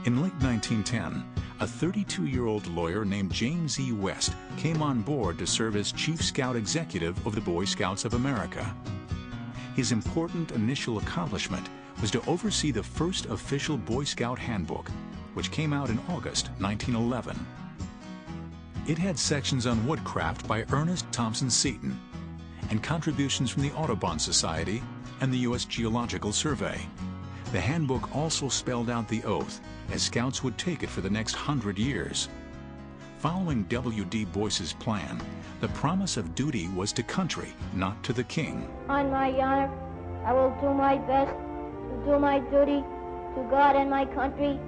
In late 1910, a 32-year-old lawyer named James E. West came on board to serve as Chief Scout Executive of the Boy Scouts of America. His important initial accomplishment was to oversee the first official Boy Scout handbook, which came out in August 1911. It had sections on woodcraft by Ernest Thompson Seton and contributions from the Audubon Society and the U.S. Geological Survey. The handbook also spelled out the oath, as Scouts would take it for the next 100 years. Following W.D. Boyce's plan, the promise of duty was to country, not to the king. On my honor, I will do my best to do my duty to God and my country,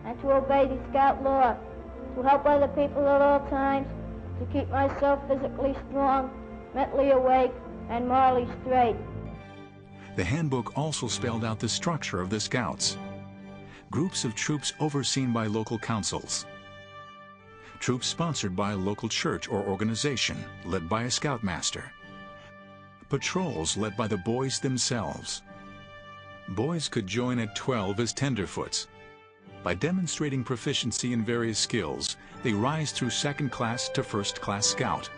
and to obey the Scout law, to help other people at all times, to keep myself physically strong, mentally awake, and morally straight. The handbook also spelled out the structure of the Scouts. Groups of troops overseen by local councils. Troops sponsored by a local church or organization, led by a scoutmaster. Patrols led by the boys themselves. Boys could join at 12 as tenderfoots. By demonstrating proficiency in various skills, they rise through second class to first class scout.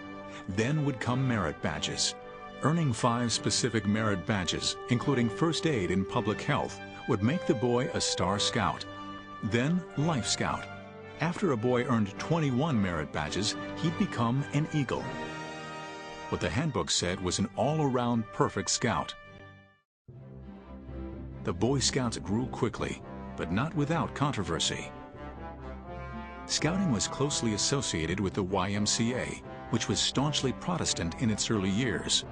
Then would come merit badges. Earning 5 specific merit badges, including first aid and public health, would make the boy a Star Scout. Then Life Scout. After a boy earned 21 merit badges, he'd become an Eagle. What the handbook said was an all-around perfect scout. The Boy Scouts grew quickly, but not without controversy. Scouting was closely associated with the YMCA, which was staunchly Protestant in its early years.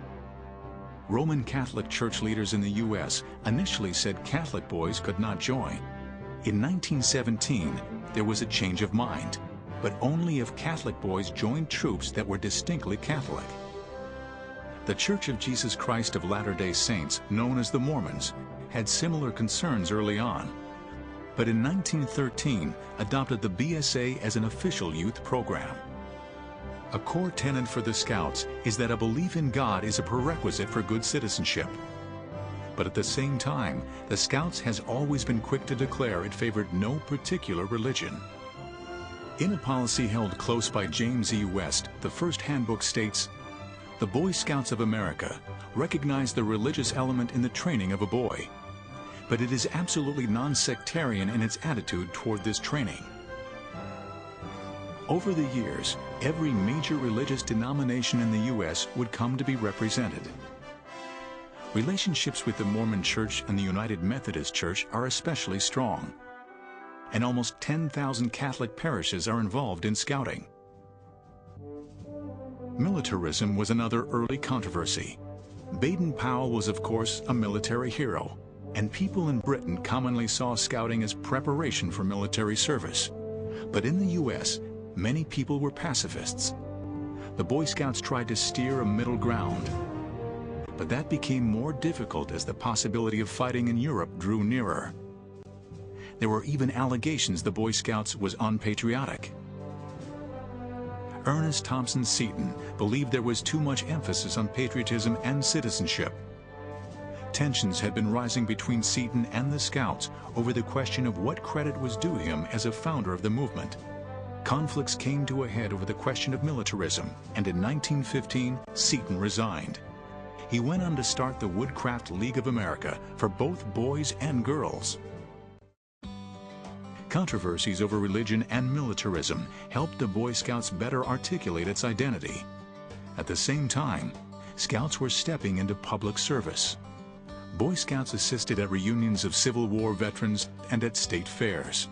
Roman Catholic church leaders in the U.S. initially said Catholic boys could not join. In 1917, there was a change of mind, but only if Catholic boys joined troops that were distinctly Catholic. The Church of Jesus Christ of Latter-day Saints, known as the Mormons, had similar concerns early on, but in 1913 adopted the BSA as an official youth program. A core tenet for the Scouts is that a belief in God is a prerequisite for good citizenship. But at the same time, the Scouts has always been quick to declare it favored no particular religion. In a policy held close by James E. West, the first handbook states, "The Boy Scouts of America recognize the religious element in the training of a boy, but it is absolutely non-sectarian in its attitude toward this training." Over the years, every major religious denomination in the U.S. would come to be represented. Relationships with the Mormon Church and the United Methodist Church are especially strong, and almost 10,000 Catholic parishes are involved in Scouting. Militarism was another early controversy. Baden-Powell was, of course, a military hero, and people in Britain commonly saw Scouting as preparation for military service. But in the U.S., many people were pacifists. The Boy Scouts tried to steer a middle ground, but that became more difficult as the possibility of fighting in Europe drew nearer. There were even allegations the Boy Scouts was unpatriotic. Ernest Thompson Seton believed there was too much emphasis on patriotism and citizenship. Tensions had been rising between Seton and the Scouts over the question of what credit was due him as a founder of the movement. Conflicts came to a head over the question of militarism, and in 1915, Seton resigned. He went on to start the Woodcraft League of America for both boys and girls. Controversies over religion and militarism helped the Boy Scouts better articulate its identity. At the same time, Scouts were stepping into public service. Boy Scouts assisted at reunions of Civil War veterans and at state fairs.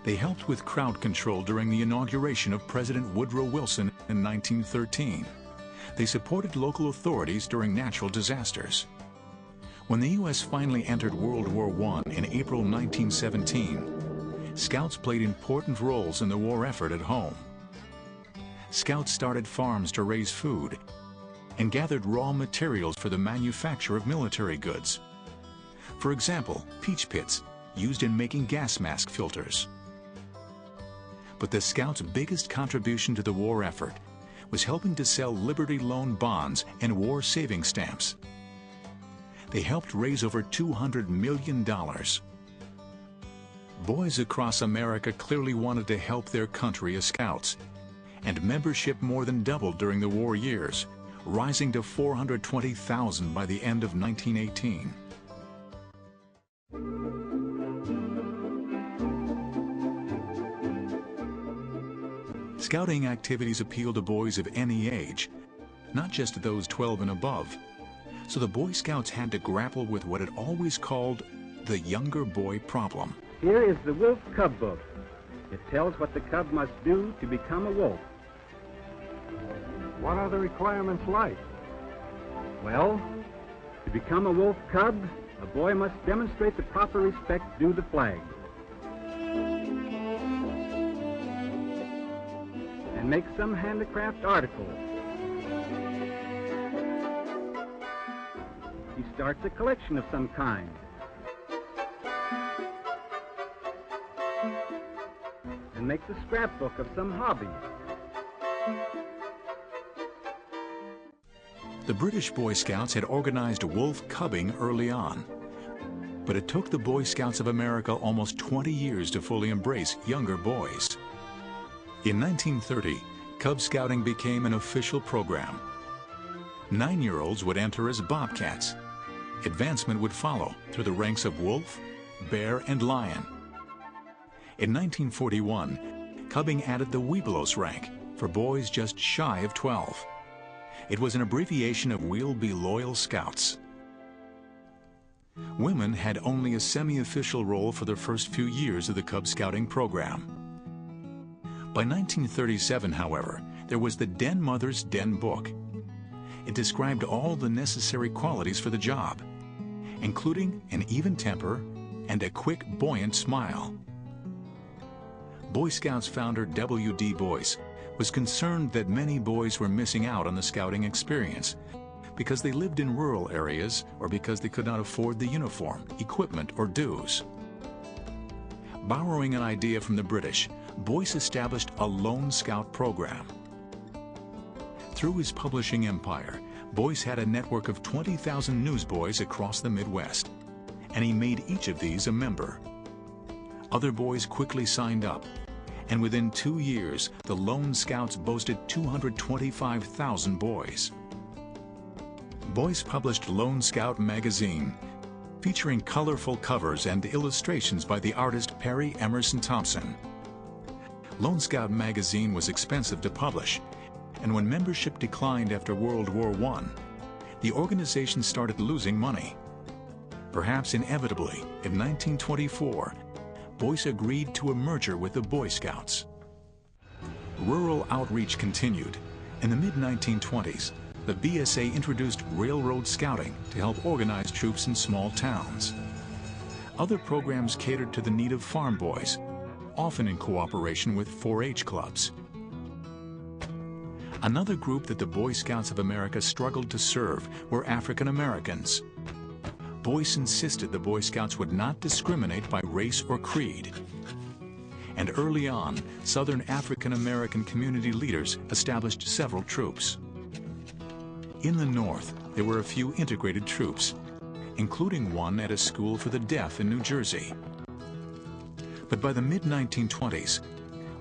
They helped with crowd control during the inauguration of President Woodrow Wilson in 1913. They supported local authorities during natural disasters. When the U.S. finally entered World War I in April 1917, Scouts played important roles in the war effort at home. Scouts started farms to raise food and gathered raw materials for the manufacture of military goods. For example, peach pits used in making gas mask filters. But the Scouts' biggest contribution to the war effort was helping to sell Liberty Loan bonds and war saving stamps. They helped raise over $200 million. Boys across America clearly wanted to help their country as scouts, and membership more than doubled during the war years, rising to 420,000 by the end of 1918. Scouting activities appeal to boys of any age, not just those 12 and above. So the Boy Scouts had to grapple with what it always called the younger boy problem. Here is the Wolf Cub Book. It tells what the cub must do to become a wolf. What are the requirements like? Well, to become a wolf cub, a boy must demonstrate the proper respect due the flag, and make some handicraft article. He starts a collection of some kind. And makes a scrapbook of some hobby. The British Boy Scouts had organized wolf cubbing early on, but it took the Boy Scouts of America almost 20 years to fully embrace younger boys. In 1930, Cub Scouting became an official program. 9-year-olds would enter as bobcats. Advancement would follow through the ranks of wolf, bear, and lion. In 1941, cubbing added the Webelos rank for boys just shy of 12. It was an abbreviation of We'll Be Loyal Scouts. Women had only a semi-official role for the first few years of the Cub Scouting program. By 1937, however, there was the Den Mother's Den Book. It described all the necessary qualities for the job, including an even temper and a quick, buoyant smile. Boy Scouts founder W.D. Boyce was concerned that many boys were missing out on the scouting experience because they lived in rural areas or because they could not afford the uniform, equipment, or dues. Borrowing an idea from the British, Boyce established a Lone Scout program. Through his publishing empire, Boyce had a network of 20,000 newsboys across the Midwest, and he made each of these a member. Other boys quickly signed up, and within 2 years, the Lone Scouts boasted 225,000 boys. Boyce published Lone Scout magazine, featuring colorful covers and illustrations by the artist Perry Emerson Thompson. Lone Scout magazine was expensive to publish, and when membership declined after World War I, the organization started losing money. Perhaps inevitably, in 1924, Boyce agreed to a merger with the Boy Scouts. Rural outreach continued. In the mid-1920s, the BSA introduced railroad scouting to help organize troops in small towns. Other programs catered to the need of farm boys, often in cooperation with 4-H clubs. Another group that the Boy Scouts of America struggled to serve were African Americans. Boyce insisted the Boy Scouts would not discriminate by race or creed. And early on, Southern African American community leaders established several troops. In the North, there were a few integrated troops, including one at a school for the deaf in New Jersey. But by the mid-1920s,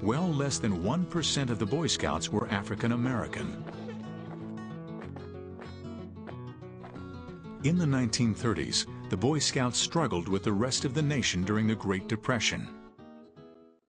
well less than 1% of the Boy Scouts were African American. In the 1930s, the Boy Scouts struggled with the rest of the nation during the Great Depression.